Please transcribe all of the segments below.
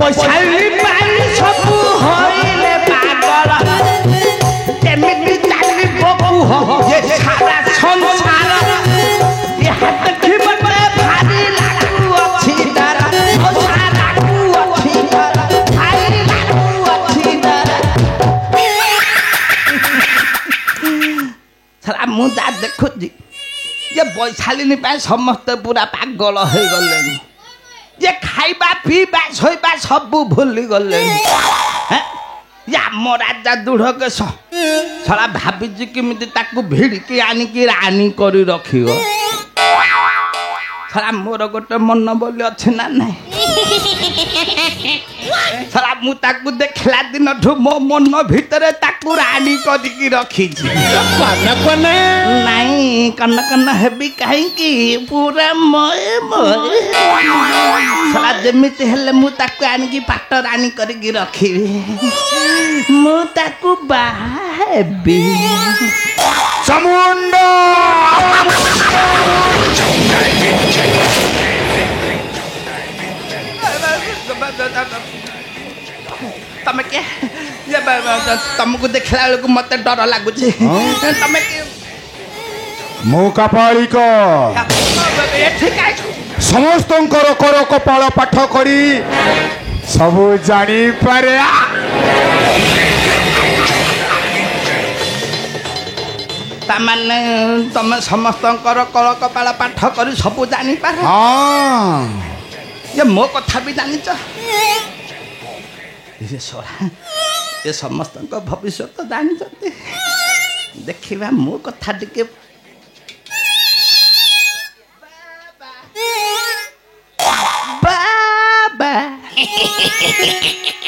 বৈশালী পাই সবু হইলে পাগল কেমিতি চালিব কুহ যে সারা সংসার ইহা দেখিবতে ভারি লাগু অছি দারা ও সারাকু অছি দারা ভারি লাগু অছি দারা সারা মু যা দেখুছি যে বৈশালিনী পাই সমস্তে পুরা পাগল হয়ে গলেন যে খাইবা পিবা শোইবা সবু ভুলি গলেন হ্যাঁ আম রাজা দৃঢ়কেশ ছড়া ভাবিছি কেমিতি তাକୁ ভিড়িকি আনিকি রানী କରି ରଖିବ ছড়া মোর গোটে মন বলি ଅଛି না নাই ছড়া মু তাକୁ ଦେଖିଲା ଦିନଠୁ ମୋ ମନ ଭିତରେ ତାକୁ ରାଣୀ କରିକି ରଖିଛି ନାଇଁ କନ କନ ହେବି କାହିଁକି ପୁରା ମଏ ମଏ ଛଡା ଯେମିତି ହେଲେ ମୁଁ ତାକୁ ଆଣିକି ପାଟ ରାଣୀ କରିକି ରଖିବି ମୁଁ ତାକୁ ବାହା ହେବି ସମୁଣ୍ଡ ତମେ କିଏ ତମକୁ ଦେଖିଲା ବେଳକୁ ମତେ ଡର ଲାଗୁଛି ତମେ କିଏ ମୁଁ କାପାଳିକ ଏଠି କାହିଁକି ସମସ୍ତଙ୍କର କର କପାଳ ପାଠ କରି ସବୁ ଜାଣିପାରେ ତାମାନେ ତମେ ସମସ୍ତଙ୍କର କଳ କପାଳ ପାଠ କରି ସବୁ ଜାଣିପାର ଯେ ମୋ କଥା ବି ଜାଣିଛ ଏ ସମସ୍ତଙ୍କ ଭବିଷ୍ୟତ ଜାଣିଛନ୍ତି ଦେଖିବା ମୋ କଥା ଟିକେ ବାବା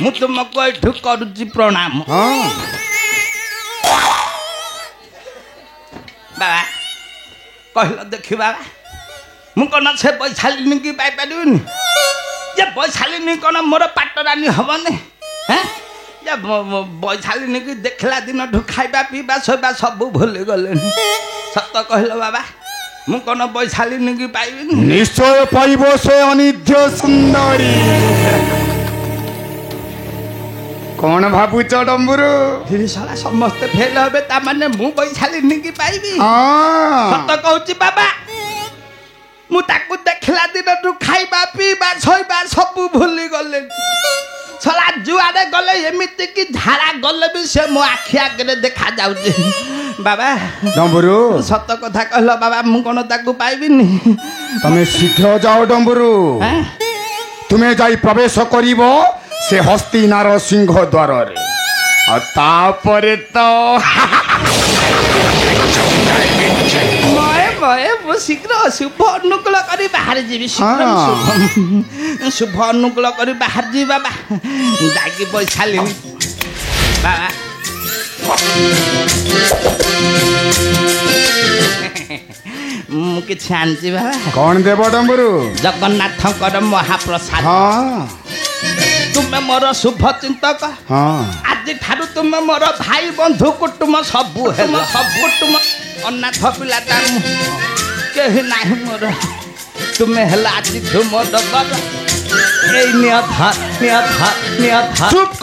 ମୁଁ ତୁମକୁ ଏଠୁ କରୁଛି ପ୍ରଣାମ ବାବା କହିଲ ଦେଖିବା ମୁଁ କ'ଣ ସେ ବୈଶାଲିନୀ କି ପାଇପାରିବିନି ଯେ ବୈଶାଲିନୀ କ'ଣ ମୋର ପାଟରାଣୀ ହବନି ହେଁ ଯେ ବୈଶାଲିନୀ କି ଦେଖିଲା ଦିନଠୁ ଖାଇବା ପିଇବା ଶୋଇବା ସବୁ ଭୁଲି ଗଲେଣି ସତ କହିଲ ବାବା ମୁଁ କ'ଣ ବୈଶାଲିନୀ କି ପାଇବିନି ନିଶ୍ଚୟ ପାଇବ ସେ ଅନିଧ୍ୟ ସୁନ୍ଦରୀ କ'ଣ ଭାବୁଛ ଡମ୍ବୁରୁ ଶଳା ସମସ୍ତେ ଫେଲ ହେବେ ତାମାନେ ମୁଁ ବୈଶାଲିନୀ କି ପାଇବି ସତ କହୁଛି ବାବା ମୁଁ ତାକୁ ଦେଖିଲା ଦିନଠୁ ଖାଇବା ପିଇବା ଶୋଇବା ସବୁ ଭୁଲି ଗଲେଣି ଶଳା ଯୁଆଡ଼େ ଗଲେ ଏମିତି କି ଝାଡ଼ା ଗଲେ ବି ସେ ମୋ ଆଖି ଆଗରେ ଦେଖାଯାଉଛି ବାବା ଡମ୍ବୁରୁ ସତ କଥା କହିଲ ବାବା ମୁଁ କ'ଣ ତାକୁ ପାଇବିନି ତମେ ଶୀଘ୍ର ଯାଅ ଡମ୍ବୁରୁ ତୁମେ ଯାଇ ପ୍ରବେଶ କରିବ ସେ ହସ୍ତିନାର ସିଂହ ଦ୍ୱାରରେ ଆଉ ତାପରେ ତ ମୁଁ ଶୀଘ୍ର ଶୁଭ ଅନୁକୂଳ କରି ବାହାରି ଯିବି ଶୁଭ ଅନୁକୂଳ କରି ବାହାରି ଯିବି ବାବା ଯାଇକି ବୈଶାଲିନୀ ବାବା ମୁଁ କିଛି ଆଣିଛି ବାବା କ'ଣ ଦେବ ଡମ୍ବୁରୁ ଜଗନ୍ନାଥଙ୍କର ମହାପ୍ରସାଦ ତୁମେ ମୋର ଶୁଭ ଚିନ୍ତକ ଆଜିଠାରୁ ତୁମେ ମୋର ଭାଇ ବନ୍ଧୁ କୁଟୁମ୍ବ ସବୁ ହେଲ ସବୁ କୁଟୁମ୍ବ ଅନାଥ ପିଲାଟା କେହି ନାହିଁ ମୋର ତୁମେ ହେଲା ଆଜିଠୁ ମୋ ଡଗର ଏଇ ନିଅ ଚୁପ୍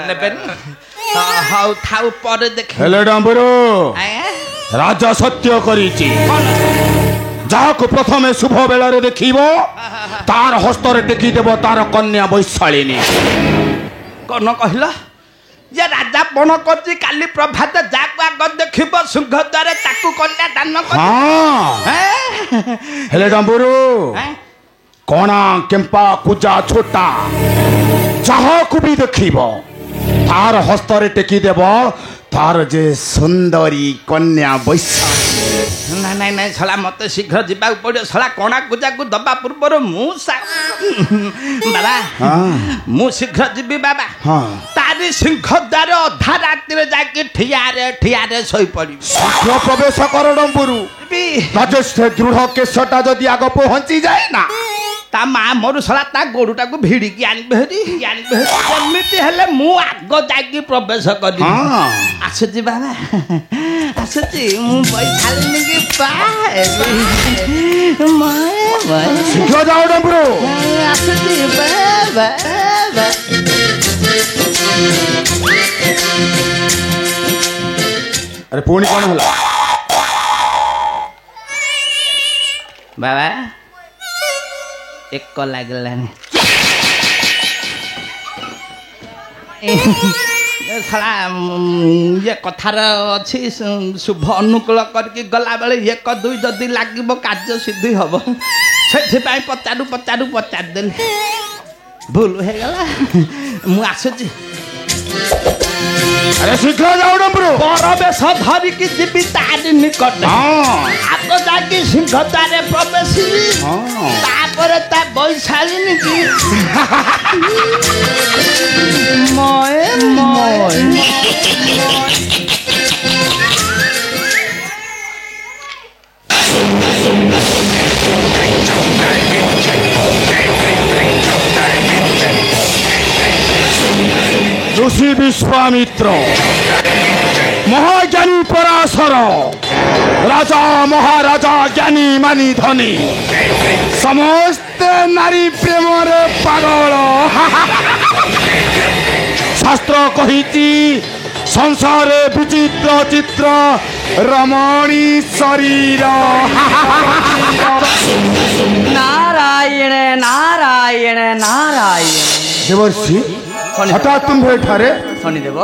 ନେବେନି ହଉ ଥାଉ ପରେ ଦେଖ ହେଲେ ଡମ୍ବୁରୁ ରାଜା ସତ୍ୟ କରିଛି ଯାହାକୁ ପ୍ରଥମେ ଶୁଭ ବେଳରେ ଦେଖିବ ତାର ହସ୍ତରେ ଟେକିଦେବ ତାର କନ୍ୟା ବୈଶାଳିନୀ କ'ଣ କହିଲ ଯେ ରାଜା ପଣ କରୁଛି କାଲି ପ୍ରଭାତ ଯାହାକୁ ଆଗ ଦେଖିବ ସିଂହ ଦ୍ୱାରେ ତାକୁ କନ୍ୟା ଦାନ ହେଲେ ଡମ୍ବୁରୁ କଣା କେମ୍ପା କୁଜା ଛୋଟା ଯାହାକୁ ବି ଦେଖିବ ତାର ହସ୍ତରେ ଟେକିଦେବ ତାର ଯେ ସୁନ୍ଦରୀ କନ୍ୟା ବୈଶାଳୀ ନାଇଁ ଶଳା ମତେ ଶୀଘ୍ର ଯିବାକୁ ପଡ଼ିବ ଶଳା କଣା ପୂଜାକୁ ଦବା ପୂର୍ବରୁ ମୁଁ ବାବା ମୁଁ ଶୀଘ୍ର ଯିବି ବାବା ତାରି ସିଂହ ଦ୍ୱାର ଅଧା ରାତିରେ ଯାଇକି ଠିଆରେ ଶୋଇପଡ଼ିବି ଶୀଘ୍ର ପ୍ରବେଶ କର ଡମ୍ବୁରୁ ସେ ଦୃଢ଼ କେଶଟା ଯଦି ଆଗ ପହଞ୍ଚି ଯାଏ ନା ତା ମା ମୋର ଶଳା ତା ଗୋଡ଼ଟାକୁ ଭିଡ଼ିକି ଆଣିବେ ହେରି ଏମିତି ହେଲେ ମୁଁ ଆଗ ଯାଇକି ପ୍ରବେଶ କରିବି ଆସୁଛି ବାବା ଆସୁଛି ମୁଁ ବୈଶାଳିନୀ କି ପାଇବି ଶୀଘ୍ର ଯାଅ ଡମ୍ବରୁ। ଆସୁଛି ଆରେ ପୁଣି କ'ଣ ହେଲା? ବାବା ଏକ ଲାଗିଲାନି ଶଳା ଇଏ କଥାର ଅଛି ଶୁଭ ଅନୁକୂଳ କରିକି ଗଲାବେଳେ 1 2 ଯଦି ଲାଗିବ କାର୍ଯ୍ୟ ସିଦ୍ଧି ହବ ସେଥିପାଇଁ ପଚାରିଦେଲି ଭୁଲ ହେଇଗଲା ମୁଁ ଆସୁଛି। ଆରେ ଶୀଘ୍ର ଯାଅ ଡମ୍ବରୁ। ପରବେଶ ଧରିକି ଯିବି ତାରି ନିକଟ ଆଗ ଯାଇକି ସିଂହଦ୍ୱାରେ ପ୍ରବେଶିବି ତାପରେ ତା ବୈଶାଳିନୀ କି ऋषि विश्वामित्र महाज्ञानी पराशर राजा महाराजा ज्ञानी मानी धनी समस्त नारी प्रेम रे पागल शास्त्र कहिति संसार विचित्र चित्र रमणी शरीर नारायण नारायण नारायण देवर्षि हठात तुम्हें एठारे शनिदेव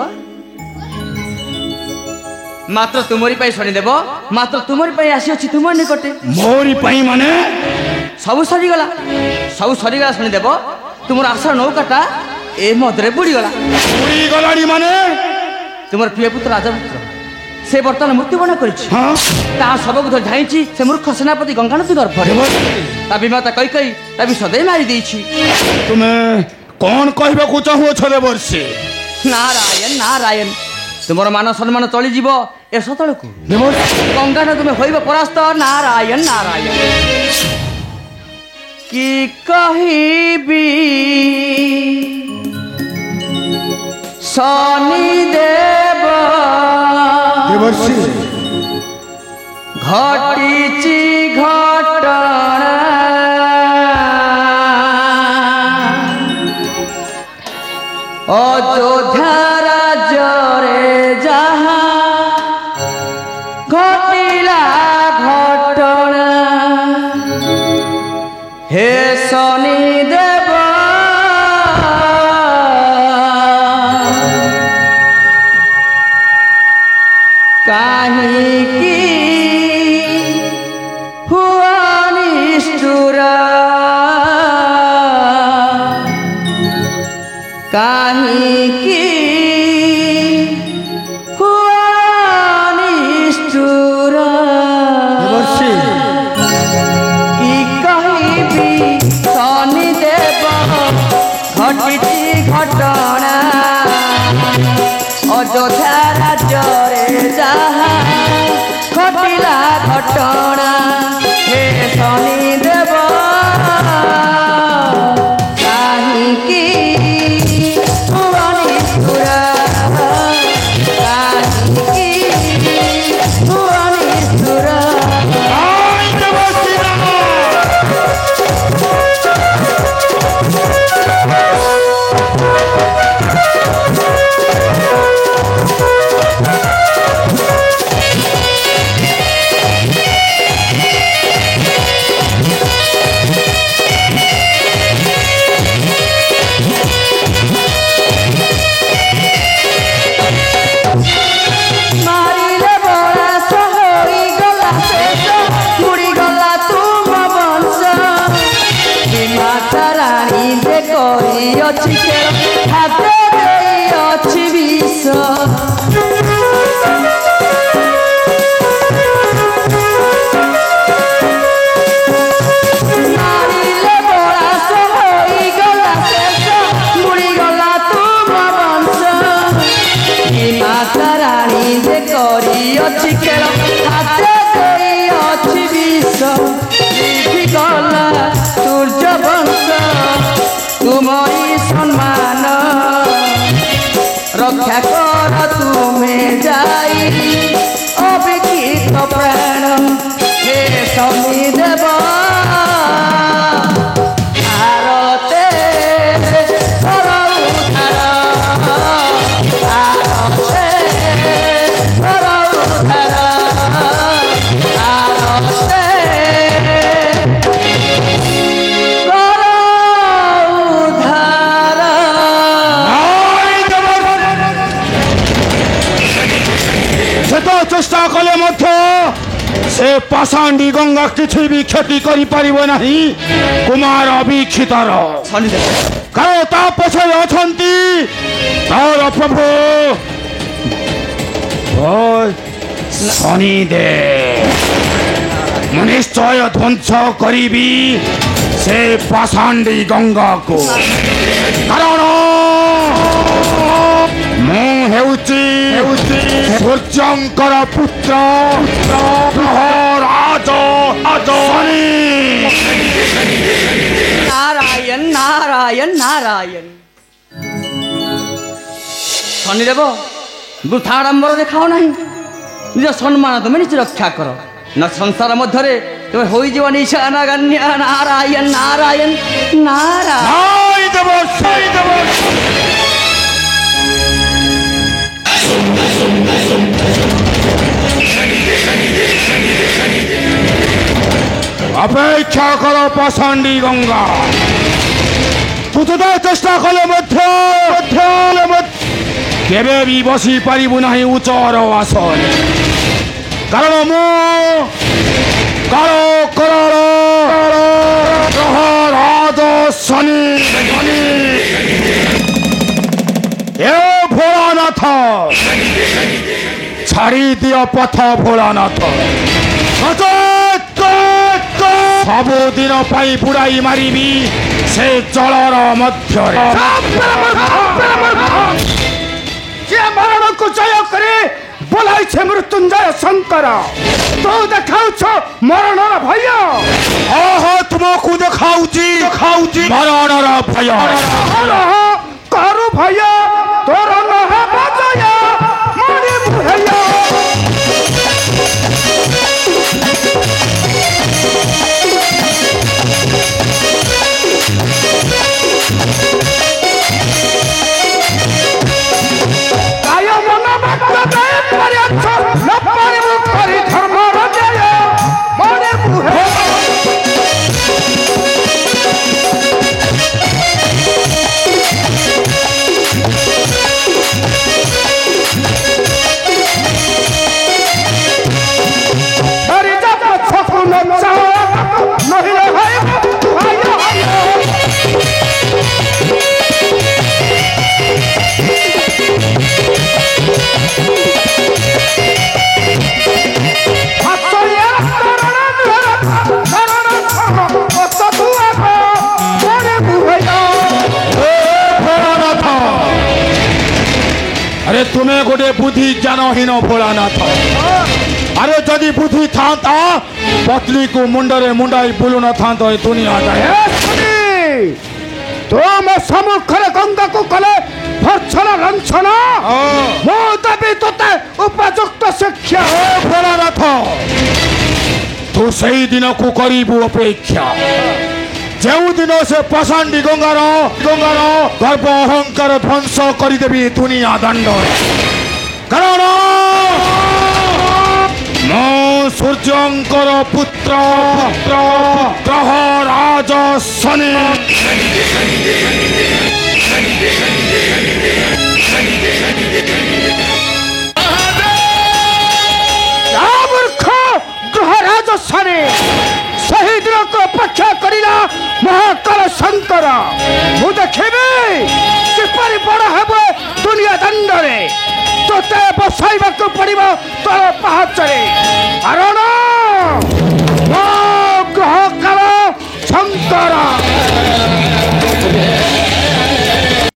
मात्र तुमरी पाई शनिदेव मात्र तुमरी पाई आसी अछि तुम निकटे मोरी पाई माने सब सरीगला शनिदेव तुमर आशा नौकाटा ए मदरे बुड़ी गलाड़ी माने तुमर प्रिय पुत्र राजपुत्र से वर्तमान मृत्युवरण करिछि हाँ ता सबक धर जाइछि से मूर्ख सेनापति गंगानदी गर्भरे ता विमाता कई कई ता भी सदै मारी देछि। तुम्हें कौन कहबाकू चाहुअछ देवर्षि? नारायण नारायण तुमर मान सम्मान चली जीव ए सतलकू गंगा नदी में होइब परास्त नारायण नारायण की कहिबी शनिदेव देवर्षि घटिछि घटना अयोध्या राज्ୟରେ ଯାହା ଘଟିଲା ଘଟଣା हे ଶନିଦେବ କାହିଁକି ହୁଅ ନିଷ୍ଠୁର काहिकी हुआ निष्ठुर की कहिबी शनिदेव घटिछि घटना अयोध्या राज्ୟରେ ଯାହା घटिला घटना हे शनिदेव काहिकी ପାଷାଣ୍ଡୀ ଗଙ୍ଗା କିଛି ବି କ୍ଷତି କରିପାରିବ ନାହିଁ କୁମାର ଅଭିକ୍ଷିତର। ଶନିଦେବ କାରଣ ତା ପଛରେ ଅଛନ୍ତି ତାର ପ୍ରଭୁ ଶନିଦେବ। ମୁଁ ନିଶ୍ଚୟ ଧ୍ୱଂସ କରିବି ସେ ପାଷାଣ୍ଡୀ ଗଙ୍ଗାକୁ, କାରଣ ମୁଁ ହେଉଛି ସୂର୍ଯ୍ୟଙ୍କର ପୁତ୍ର ରାଜ ଶନି। ନାରାୟଣ ନାରାୟଣ ନାରାୟଣ। ଶନିଦେବ ବୃଥା ଆଡ଼ମ୍ବର ଦେଖାଅ ନାହିଁ, ନିଜ ସମ୍ମାନ ତୁମେ ନିଜେ ରକ୍ଷା କର, ନା ସଂସାର ମଧ୍ୟରେ ତୁମେ ହୋଇଯିବ ନିଶାନାଗାନ୍ୟ। ନାରାୟଣ ନାରାୟଣ ନାରାୟଣ। ଅପେକ୍ଷା କର ପାଷାଣ୍ଡୀ ଗଙ୍ଗା, ତୁତୁଟା ଚେଷ୍ଟା କଲେ ମଧ୍ୟ କେବେ ବି ବସି ପାରିବୁ ନାହିଁ ଉଚ୍ଚର ଆସନ, କାରଣ ମୁଁ କାଳ ରାଜ ଶନି। ଏ ଭୋଳାନାଥ ଛାଡ଼ି ଦିଅ ପଥ ଭୋଳାନାଥ, ସବୁଦିନ ପାଇଁ ବୁଡ଼ାଇ ମାରିବି ସେ ଜଳର ମଧ୍ୟରେ। ଯିଏ ମରଣକୁ ଜୟ କରି ବୋଲାଇছে ମୃତ୍ୟୁଞ୍ଜୟ ଶଙ୍କର, ତୁ ଦେଖାଉଛ ମରଣର ଭୟ। ଓହୋ ତୁମକୁ ଦେଖାଉଛି ମରଣର ଭୟ। କରୁ ଭୟ ତୋର ନହେବ ଜୟ ମଣିବୁ ହେୟ। अरे तुम्हें गोटे बुद्धि ज्ञानहीन भोलानाथ, अरे जदि बुद्धि था पतली को मुंडरे मुंडाई बुलू न था तो दुनिया जाए। तुम सम्मुखरे गंगा को कले भर्छन लंछन, मो देवी तोते उपयुक्त शिक्षा। भोलानाथ तू सही दिन को करीबू अपेक्षा, जो दिन से पाषाण्डी गंगार गर्भ अहंकार ध्वंस करदेवी दुनिया दंड, कारण मो सूर्यंकर पुत्र ग्रह राज शनि। ग्रहराज शनि सही दिन को अपेक्षा करा महाकाल शंकर। मु देखी किपरि बड़ हेब दुनिया दंड रे, तोते बसाइबा को पड़िबो तोर पाहाचरे।